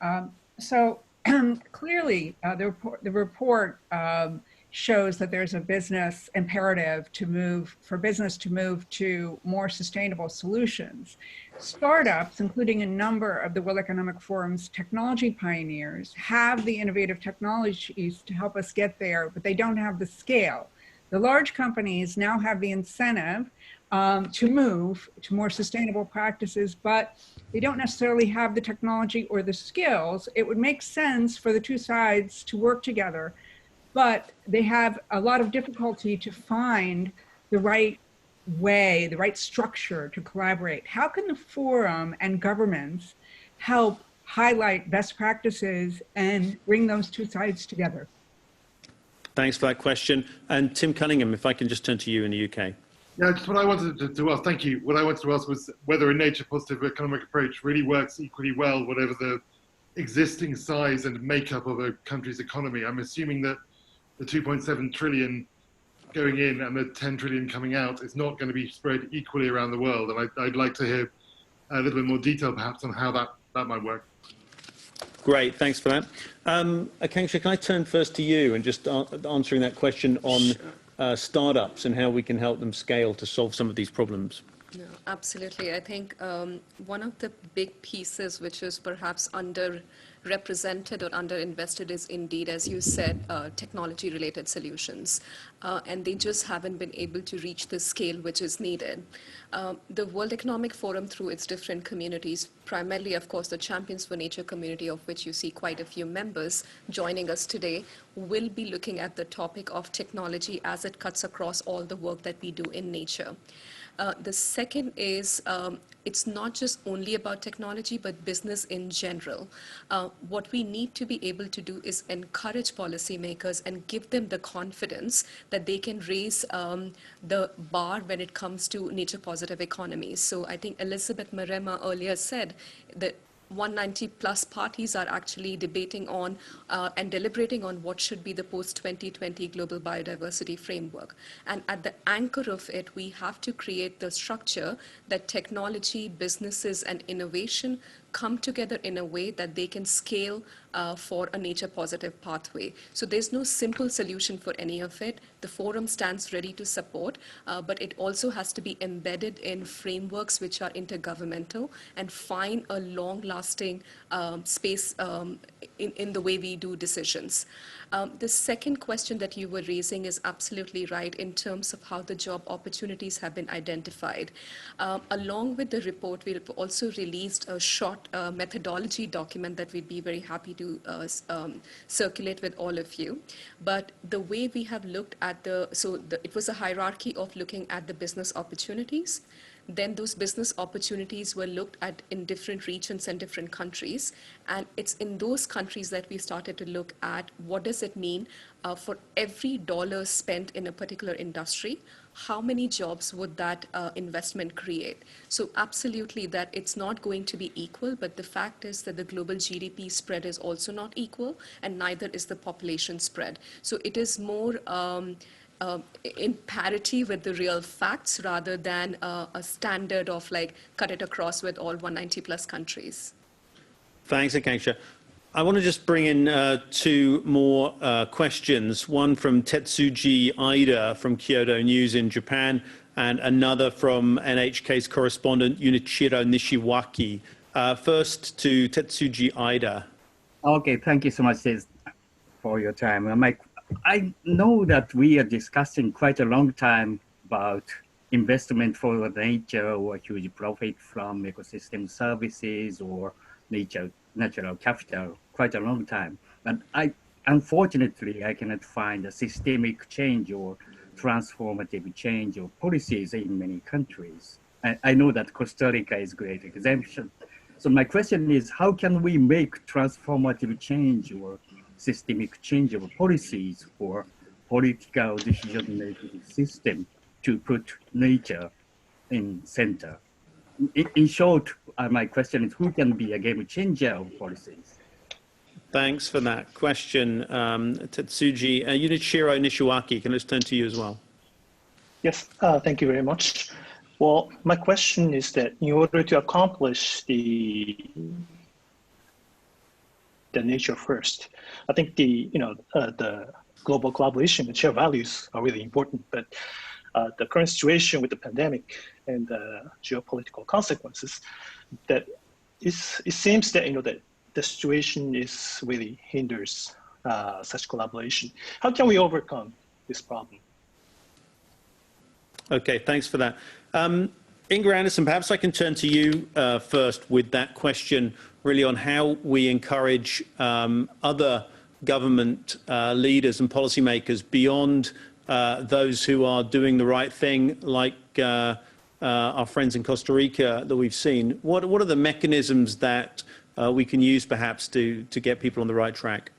Clearly, the report shows that there's a business imperative for business to move to more sustainable solutions. Startups, including a number of the World Economic Forum's technology pioneers, have the innovative technologies to help us get there, but they don't have the scale. The large companies now have the incentive to move to more sustainable practices, but they don't necessarily have the technology or the skills. It would make sense for the two sides to work together, but they have a lot of difficulty to find the right way, the right structure to collaborate. How can the forum and governments help highlight best practices and bring those two sides together? Thanks for that question. And Tim Cunningham, if I can just turn to you in the UK. Yeah, just what I wanted to ask, thank you. What I wanted to ask was whether a nature-positive economic approach really works equally well, whatever the existing size and makeup of a country's economy. I'm assuming that the 2.7 trillion going in and the 10 trillion coming out is not going to be spread equally around the world. And I'd like to hear a little bit more detail, perhaps, on how that might work. Great, thanks for that. Akanksha, can I turn first to you and just answering that question on startups and how we can help them scale to solve some of these problems? No, absolutely. I think one of the big pieces which is perhaps underrepresented or underinvested is indeed, as you said, technology-related solutions. And they just haven't been able to reach the scale which is needed. The World Economic Forum, through its different communities, primarily, of course, the Champions for Nature community, of which you see quite a few members joining us today, will be looking at the topic of technology as it cuts across all the work that we do in nature. The second is it's not just only about technology, but business in general. What we need to be able to do is encourage policymakers and give them the confidence that they can raise the bar when it comes to nature-positive economies. So I think Elizabeth Marema earlier said that 190 plus parties are actually debating on and deliberating on what should be the post-2020 global biodiversity framework. And at the anchor of it, we have to create the structure that technology, businesses, and innovation come together in a way that they can scale for a nature-positive pathway. So there's no simple solution for any of it. The forum stands ready to support, but it also has to be embedded in frameworks which are intergovernmental and find a long-lasting space in the way we do decisions. The second question that you were raising is absolutely right in terms of how the job opportunities have been identified. Along with the report, we've also released a short methodology document that we'd be very happy to circulate with all of you. But the way we have looked at it was a hierarchy of looking at the business opportunities. Then those business opportunities were looked at in different regions and different countries. And it's in those countries that we started to look at what does it mean for every dollar spent in a particular industry, how many jobs would that investment create? So absolutely that it's not going to be equal, but the fact is that the global GDP spread is also not equal, and neither is the population spread. So it is more in parity with the real facts rather than a standard of like cut it across with all 190 plus countries. Thanks, Akanksha. I want to just bring in two more questions, one from Tetsuji Aida from Kyodo News in Japan, and another from NHK's correspondent Junichiro Nishiwaki. First to Tetsuji Aida. Okay, thank you so much for your time. I know that we are discussing quite a long time about investment for nature or huge profit from ecosystem services or natural capital, quite a long time. But unfortunately, I cannot find a systemic change or transformative change of policies in many countries. I know that Costa Rica is a great exemption. So my question is, how can we make transformative change or systemic change of policies or political decision-making system to put nature in center? In short, my question is, who can be a game changer of policies? Thanks for that question, Tetsuji. Junichiro Nishiwaki, can I just turn to you as well? Yes, thank you very much. Well, my question is that in order to accomplish the nature first, I think the global collaboration and shared values are really important, but the current situation with the pandemic and the geopolitical consequences, that it seems that that the situation is really hinders such collaboration. How can we overcome this problem? Okay, thanks for that. Inger Anderson, perhaps I can turn to you first with that question, really on how we encourage other government leaders and policymakers beyond those who are doing the right thing, like our friends in Costa Rica that we've seen. What are the mechanisms that we can use perhaps to get people on the right track?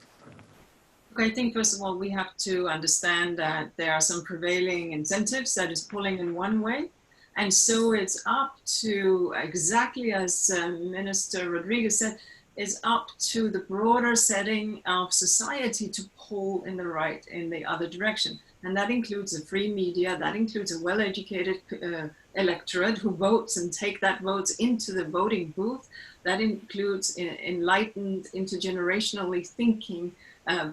I think, first of all, we have to understand that there are some prevailing incentives that is pulling in one way. And so it's up to, exactly as Minister Rodriguez said, it's up to the broader setting of society to pull in the other direction. And that includes a free media, that includes a well-educated electorate who votes and take that votes into the voting booth. That includes enlightened, intergenerationally thinking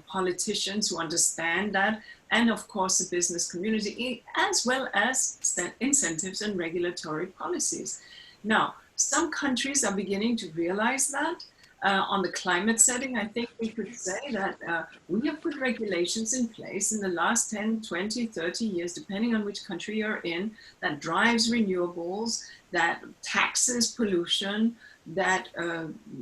politicians who understand that, and of course the business community, as well as incentives and regulatory policies. Now, some countries are beginning to realize that. On the climate setting, I think we could say that we have put regulations in place in the last 10, 20, 30 years, depending on which country you're in, that drives renewables, that taxes pollution, that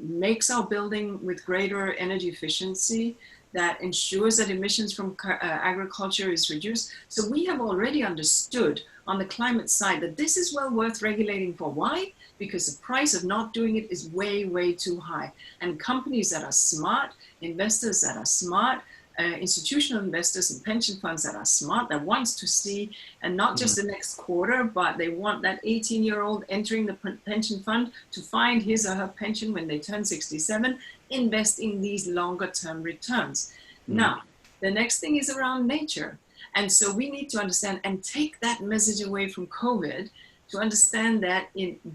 makes our building with greater energy efficiency, that ensures that emissions from agriculture is reduced. So we have already understood on the climate side that this is well worth regulating for. Why? Because the price of not doing it is way, way too high. And companies that are smart, investors that are smart, institutional investors and pension funds that are smart, that wants to see, and not just the next quarter, but they want that 18-year-old entering the pension fund to find his or her pension when they turn 67, invest in these longer term returns. Now, the next thing is around nature. And so we need to understand and take that message away from COVID to understand that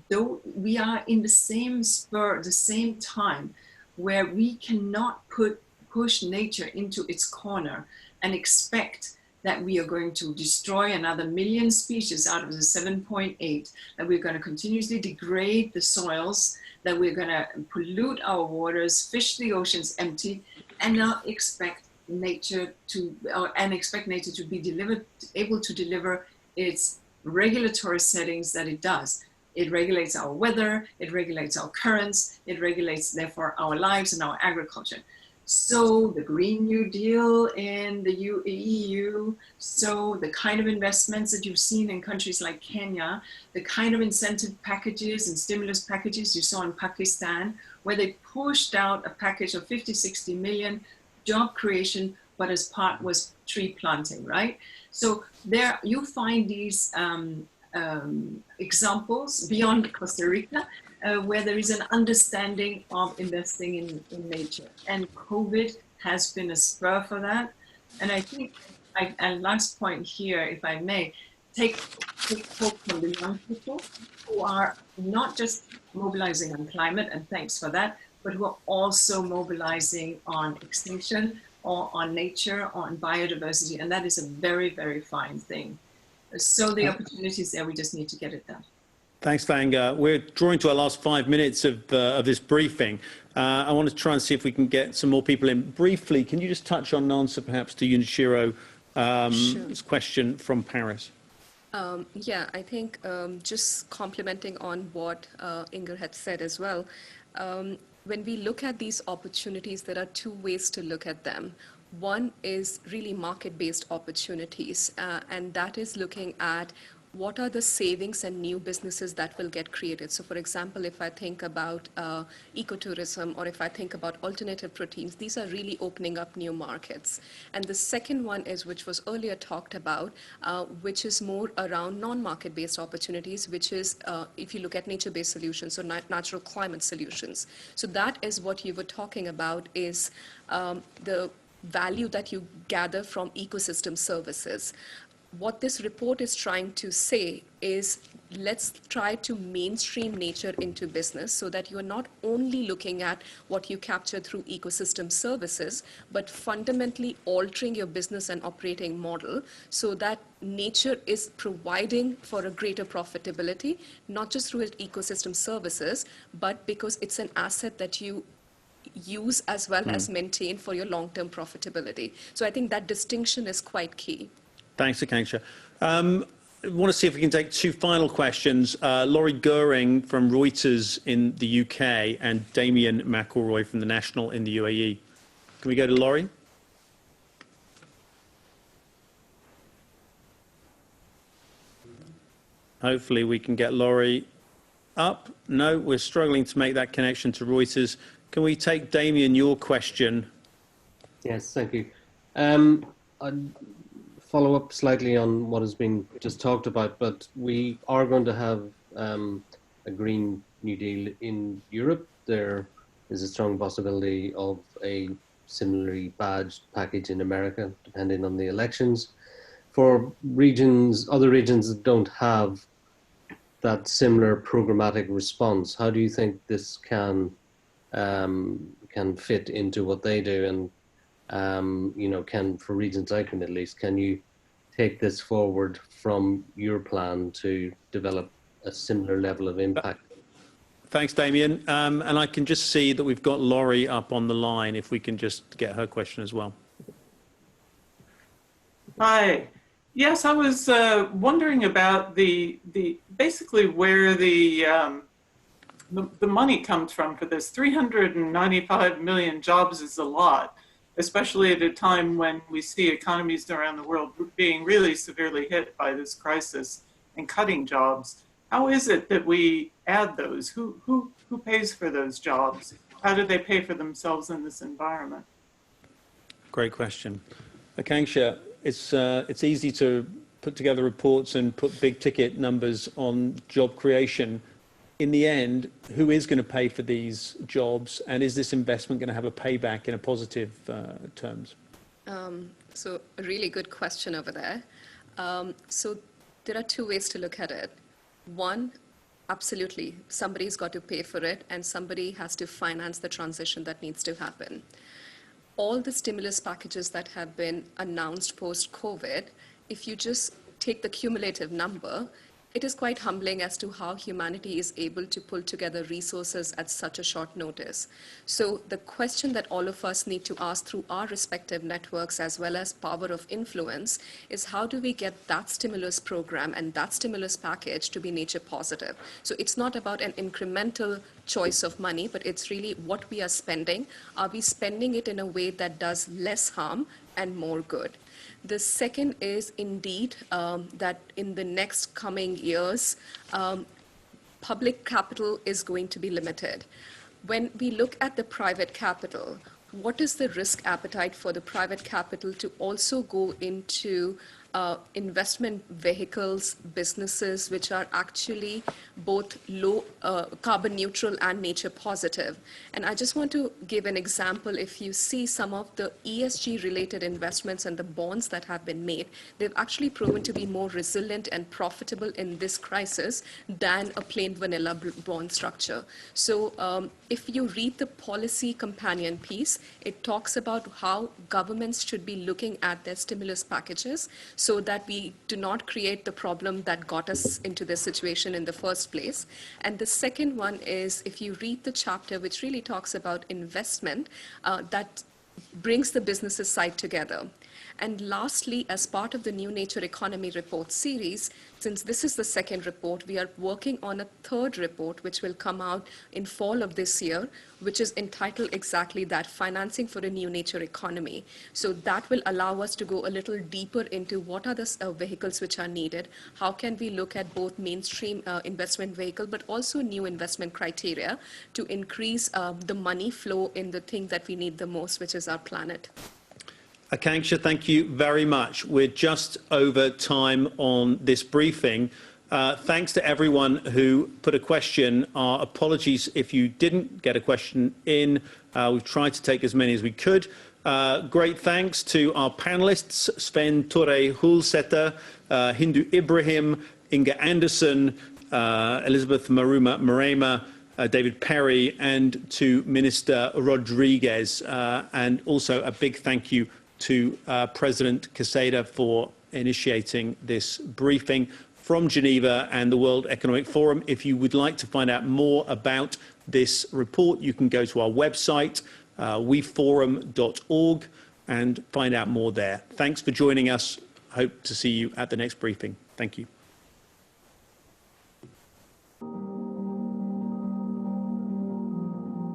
though we are in the same spur, the same time, where we cannot push nature into its corner and expect that we are going to destroy another million species out of the 7.8, that we're going to continuously degrade the soils, that we're going to pollute our waters, fish the oceans empty, and not expect nature to be able to deliver its regulatory settings that it does. It regulates our weather, it regulates our currents, it regulates therefore our lives and our agriculture. So the Green New Deal in the EU, so the kind of investments that you've seen in countries like Kenya, the kind of incentive packages and stimulus packages you saw in Pakistan, where they pushed out a package of 50, 60 million job creation, but as part was tree planting, right? So there you find these examples beyond Costa Rica, where there is an understanding of investing in nature. And COVID has been a spur for that. And I think, and last point here, if I may, take hope from the young people who are not just mobilizing on climate, and thanks for that, but who are also mobilizing on extinction or on nature, on biodiversity, and that is a very, very fine thing. So the opportunities there, we just need to get it done. Thanks, Fang. We're drawing to our last 5 minutes of this briefing. I want to try and see if we can get some more people in. Briefly, can you just touch on an answer perhaps to Yunichiro's question from Paris? Yeah, I think just complementing on what Inger had said as well, when we look at these opportunities, there are two ways to look at them. One is really market-based opportunities, and that is looking at what are the savings and new businesses that will get created. So for example, if I think about ecotourism, or if I think about alternative proteins, these are really opening up new markets. And the second one is, which was earlier talked about, which is more around non-market based opportunities, which is if you look at nature-based solutions or natural climate solutions. So that is what you were talking about, is the value that you gather from ecosystem services. What this report is trying to say is, let's try to mainstream nature into business so that you're not only looking at what you capture through ecosystem services, but fundamentally altering your business and operating model so that nature is providing for a greater profitability, not just through ecosystem services, but because it's an asset that you use as well as maintain for your long-term profitability. So I think that distinction is quite key. Thanks, Akanksha. I want to see if we can take two final questions. Laurie Goering from Reuters in the UK and Damien McElroy from The National in the UAE. Can we go to Laurie? Hopefully we can get Laurie up. No, we're struggling to make that connection to Reuters. Can we take, Damien, your question? Yes, thank you. I'd follow up slightly on what has been just talked about, but we are going to have a Green New Deal in Europe. There is a strong possibility of a similarly badged package in America, depending on the elections. For regions, other regions that don't have that similar programmatic response, how do you think this can fit into what they do? And for regions like the Middle East, can you take this forward from your plan to develop a similar level of impact? Thanks, Damien. And I can just see that we've got Laurie up on the line, if we can just get her question as well. Hi. Yes, I was wondering about basically where the money comes from for this. 395 million jobs is a lot, especially at a time when we see economies around the world being really severely hit by this crisis and cutting jobs. How is it that we add those? Who pays for those jobs? How do they pay for themselves in this environment? Great question. Akanksha, it's easy to put together reports and put big ticket numbers on job creation. In the end, who is going to pay for these jobs, and is this investment going to have a payback in a positive terms? So a really good question over there. So there are two ways to look at it. One, absolutely, somebody's got to pay for it, and somebody has to finance the transition that needs to happen. All the stimulus packages that have been announced post-COVID, if you just take the cumulative number, it is quite humbling as to how humanity is able to pull together resources at such a short notice. So the question that all of us need to ask through our respective networks as well as power of influence is, how do we get that stimulus program and that stimulus package to be nature positive? So it's not about an incremental choice of money, but it's really what we are spending. Are we spending it in a way that does less harm and more good? The second is indeed that in the next coming years, public capital is going to be limited. When we look at the private capital, what is the risk appetite for the private capital to also go into investment vehicles, businesses which are actually both low carbon neutral and nature positive. And I just want to give an example. If you see some of the ESG related investments and the bonds that have been made, they've actually proven to be more resilient and profitable in this crisis than a plain vanilla bond structure. So if you read the policy companion piece, it talks about how governments should be looking at their stimulus packages so that we do not create the problem that got us into this situation in the first place. And the second one is, if you read the chapter which really talks about investment, that brings the businesses side together. And lastly, as part of the New Nature Economy Report series, since this is the second report, we are working on a third report which will come out in fall of this year, which is entitled exactly that, Financing for a New Nature Economy. So that will allow us to go a little deeper into what are the vehicles which are needed, how can we look at both mainstream investment vehicle, but also new investment criteria to increase the money flow in the thing that we need the most, which is our planet. Akanksha, thank you very much. We're just over time on this briefing. Thanks to everyone who put a question. Our apologies if you didn't get a question in. We've tried to take as many as we could. Great thanks to our panelists, Sven Tore Hulsetter, Hindu Ibrahim, Inga Anderson, Elizabeth Maruma Marema, David Perry, and to Minister Rodriguez. And also a big thank you to President Quesada for initiating this briefing from Geneva and the World Economic Forum. If you would like to find out more about this report, you can go to our website, weforum.org, and find out more there. Thanks for joining us. Hope to see you at the next briefing. Thank you.